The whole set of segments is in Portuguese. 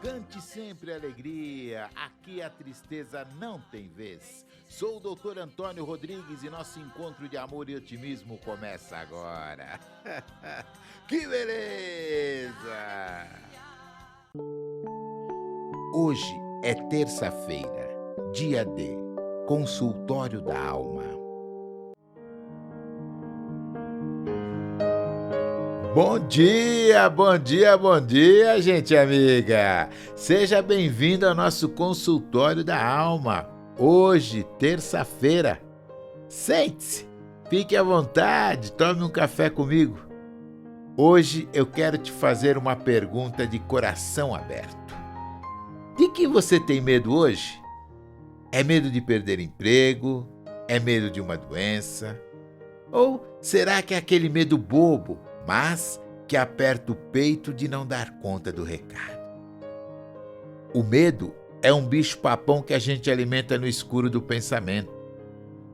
Cante sempre alegria, aqui a tristeza não tem vez. Sou o Dr. Antônio Rodrigues e nosso encontro de amor e otimismo começa agora. Que beleza! Hoje é terça-feira, dia D, Consultório da Alma. Bom dia, bom dia, bom dia, gente amiga! Seja bem-vindo ao nosso Consultório da Alma. Hoje, terça-feira. Sente-se, fique à vontade, tome um café comigo. Hoje eu quero te fazer uma pergunta de coração aberto. De que você tem medo hoje? É medo de perder emprego? É medo de uma doença? Ou será que é aquele medo bobo, mas que aperta o peito de não dar conta do recado? O medo é um bicho-papão que a gente alimenta no escuro do pensamento.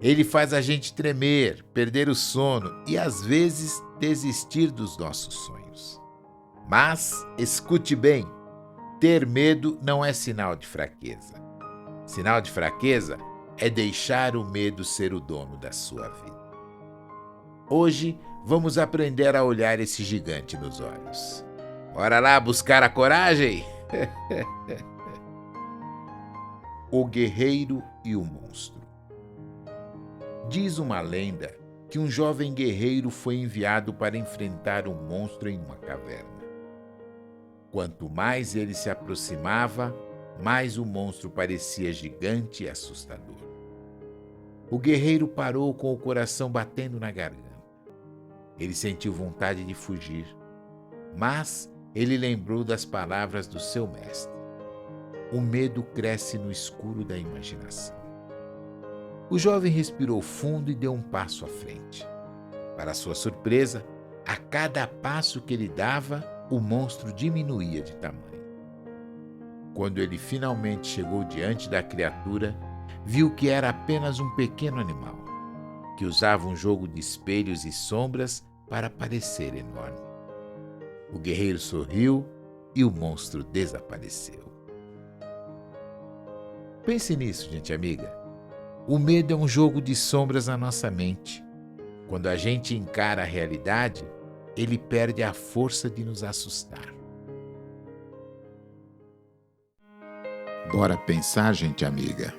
Ele faz a gente tremer, perder o sono e, às vezes, desistir dos nossos sonhos. Mas, escute bem, ter medo não é sinal de fraqueza. Sinal de fraqueza é deixar o medo ser o dono da sua vida. Hoje, vamos aprender a olhar esse gigante nos olhos. Bora lá buscar a coragem? O guerreiro e o monstro. Diz uma lenda que um jovem guerreiro foi enviado para enfrentar um monstro em uma caverna. Quanto mais ele se aproximava, mais o monstro parecia gigante e assustador. O guerreiro parou com o coração batendo na garganta. Ele sentiu vontade de fugir, mas ele lembrou das palavras do seu mestre. O medo cresce no escuro da imaginação. O jovem respirou fundo e deu um passo à frente. Para sua surpresa, a cada passo que ele dava, o monstro diminuía de tamanho. Quando ele finalmente chegou diante da criatura, viu que era apenas um pequeno animal, que usava um jogo de espelhos e sombras para parecer enorme. O guerreiro sorriu e o monstro desapareceu. Pense nisso, gente amiga. O medo é um jogo de sombras na nossa mente. Quando a gente encara a realidade, ele perde a força de nos assustar. Bora pensar, gente amiga.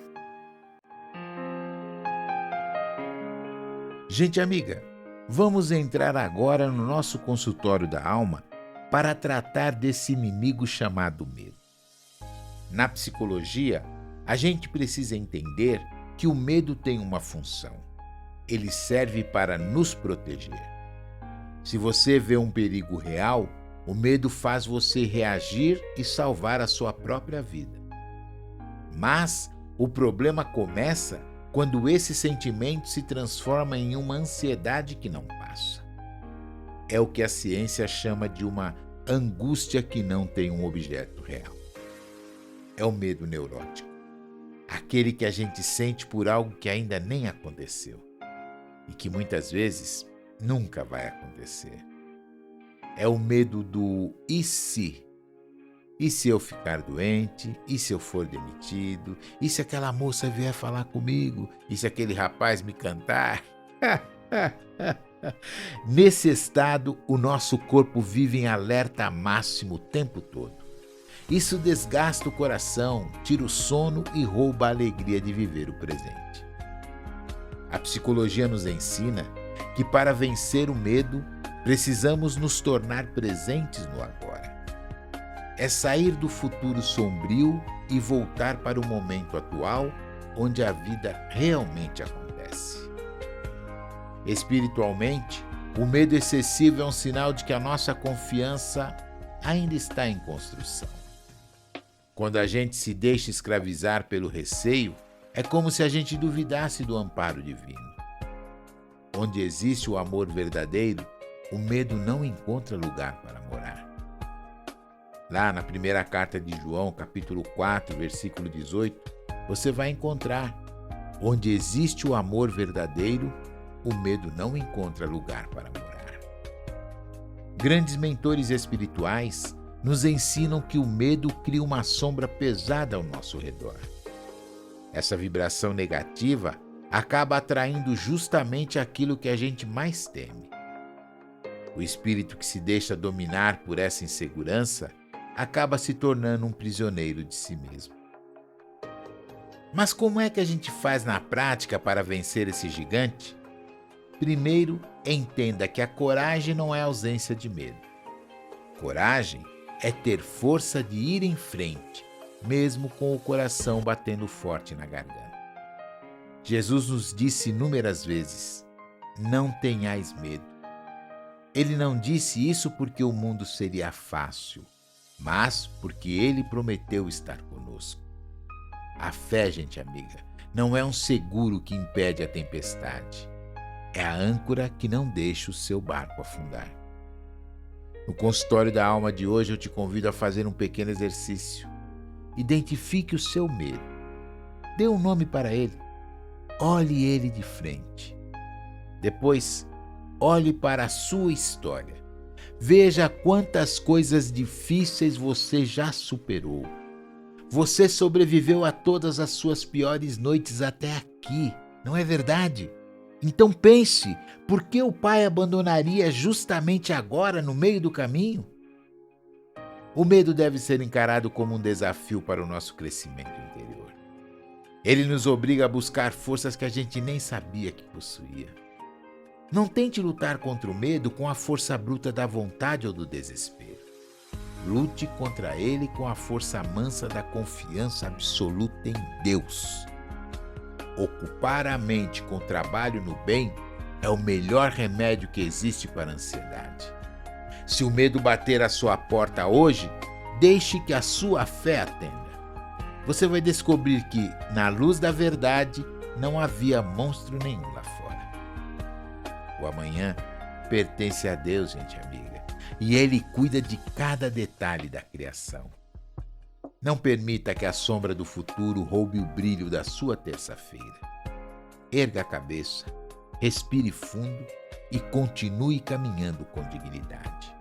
Gente amiga, vamos entrar agora no nosso consultório da alma para tratar desse inimigo chamado medo. Na psicologia, a gente precisa entender que o medo tem uma função. Ele serve para nos proteger. Se você vê um perigo real, o medo faz você reagir e salvar a sua própria vida. Mas o problema começa quando esse sentimento se transforma em uma ansiedade que não passa. É o que a ciência chama de uma angústia que não tem um objeto real. É o medo neurótico, aquele que a gente sente por algo que ainda nem aconteceu e que muitas vezes nunca vai acontecer. É o medo do e se? E se eu ficar doente? E se eu for demitido? E se aquela moça vier falar comigo? E se aquele rapaz me cantar? Nesse estado, o nosso corpo vive em alerta máximo o tempo todo. Isso desgasta o coração, tira o sono e rouba a alegria de viver o presente. A psicologia nos ensina que para vencer o medo, precisamos nos tornar presentes no agora. É sair do futuro sombrio e voltar para o momento atual, onde a vida realmente acontece. Espiritualmente, o medo excessivo é um sinal de que a nossa confiança ainda está em construção. Quando a gente se deixa escravizar pelo receio, é como se a gente duvidasse do amparo divino. Onde existe o amor verdadeiro, o medo não encontra lugar para morar. Lá na primeira carta de João, capítulo 4, versículo 18, você vai encontrar: onde existe o amor verdadeiro, o medo não encontra lugar para morar. Grandes mentores espirituais nos ensinam que o medo cria uma sombra pesada ao nosso redor. Essa vibração negativa acaba atraindo justamente aquilo que a gente mais teme. O espírito que se deixa dominar por essa insegurança acaba se tornando um prisioneiro de si mesmo. Mas como é que a gente faz na prática para vencer esse gigante? Primeiro, entenda que a coragem não é ausência de medo. Coragem é ter força de ir em frente, mesmo com o coração batendo forte na garganta. Jesus nos disse inúmeras vezes: não tenhais medo. Ele não disse isso porque o mundo seria fácil, mas porque ele prometeu estar conosco. A fé, gente amiga, não é um seguro que impede a tempestade. É a âncora que não deixa o seu barco afundar. No consultório da alma de hoje eu te convido a fazer um pequeno exercício. Identifique o seu medo. Dê um nome para ele. Olhe ele de frente. Depois, olhe para a sua história. Veja quantas coisas difíceis você já superou. Você sobreviveu a todas as suas piores noites até aqui, não é verdade? Então pense, por que o Pai abandonaria justamente agora, no meio do caminho? O medo deve ser encarado como um desafio para o nosso crescimento interior. Ele nos obriga a buscar forças que a gente nem sabia que possuía. Não tente lutar contra o medo com a força bruta da vontade ou do desespero. Lute contra ele com a força mansa da confiança absoluta em Deus. Ocupar a mente com trabalho no bem é o melhor remédio que existe para a ansiedade. Se o medo bater à sua porta hoje, deixe que a sua fé atenda. Você vai descobrir que, na luz da verdade, não havia monstro nenhum lá fora. O amanhã pertence a Deus, gente amiga, e Ele cuida de cada detalhe da criação. Não permita que a sombra do futuro roube o brilho da sua terça-feira. Erga a cabeça, respire fundo e continue caminhando com dignidade.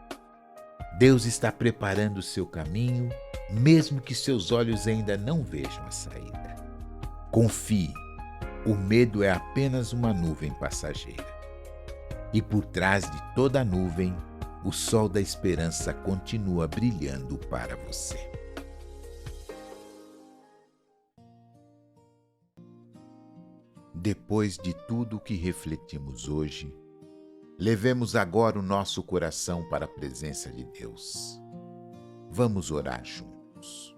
Deus está preparando o seu caminho, mesmo que seus olhos ainda não vejam a saída. Confie, o medo é apenas uma nuvem passageira. E por trás de toda a nuvem, o sol da esperança continua brilhando para você. Depois de tudo o que refletimos hoje, levemos agora o nosso coração para a presença de Deus. Vamos orar juntos.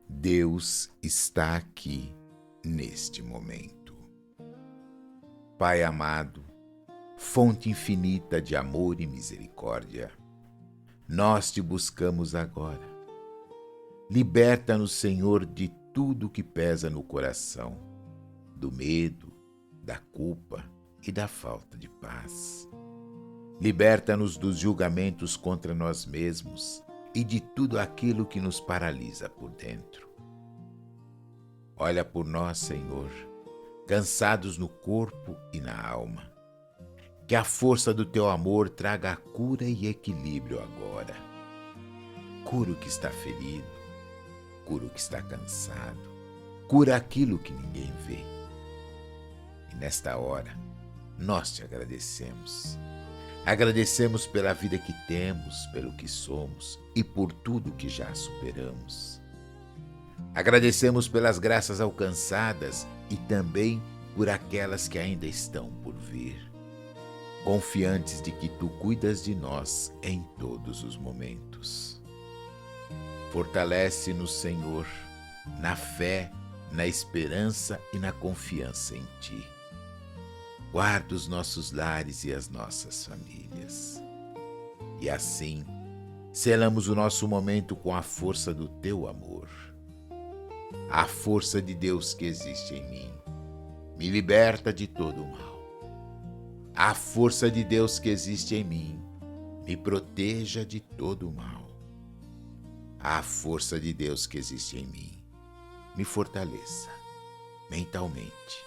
Deus está aqui neste momento. Pai amado, fonte infinita de amor e misericórdia, nós te buscamos agora. Liberta-nos, Senhor, de tudo que pesa no coração, do medo, da culpa e da falta de paz. Liberta-nos dos julgamentos contra nós mesmos e de tudo aquilo que nos paralisa por dentro. Olha por nós, Senhor, cansados no corpo e na alma. Que a força do teu amor traga a cura e equilíbrio agora. Cura o que está ferido, cura o que está cansado, cura aquilo que ninguém vê. E nesta hora, nós te agradecemos. Agradecemos pela vida que temos, pelo que somos e por tudo que já superamos. Agradecemos pelas graças alcançadas e também por aquelas que ainda estão por vir. Confiantes de que tu cuidas de nós em todos os momentos. Fortalece-nos, Senhor, na fé, na esperança e na confiança em Ti. Guarda os nossos lares e as nossas famílias. E assim, selamos o nosso momento com a força do Teu amor. A força de Deus que existe em mim me liberta de todo o mal. A força de Deus que existe em mim me proteja de todo o mal. A força de Deus que existe em mim me fortaleça mentalmente,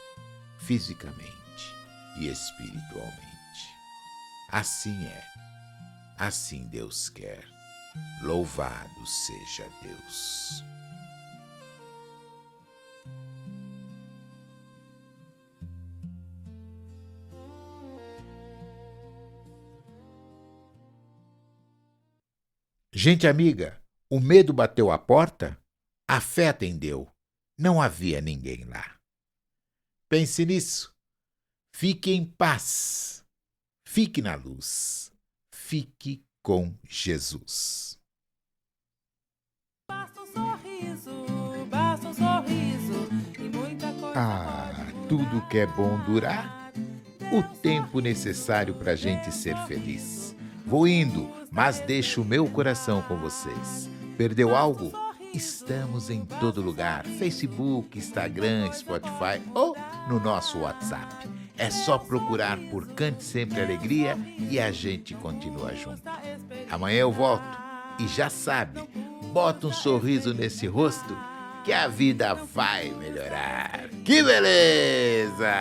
fisicamente e espiritualmente. Assim é, assim Deus quer. Louvado seja Deus. Gente amiga, o medo bateu à porta? A fé atendeu. Não havia ninguém lá. Pense nisso. Fique em paz. Fique na luz. Fique com Jesus. Basta um sorriso e muita coisa Tudo que é bom durar, o tempo necessário para a gente ser feliz. Vou indo, mas deixo o meu coração com vocês. Perdeu algo? Estamos em todo lugar: Facebook, Instagram, Spotify ou no nosso WhatsApp. É só procurar por Cante Sempre Alegria e a gente continua junto. Amanhã eu volto e já sabe, bota um sorriso nesse rosto que a vida vai melhorar. Que beleza!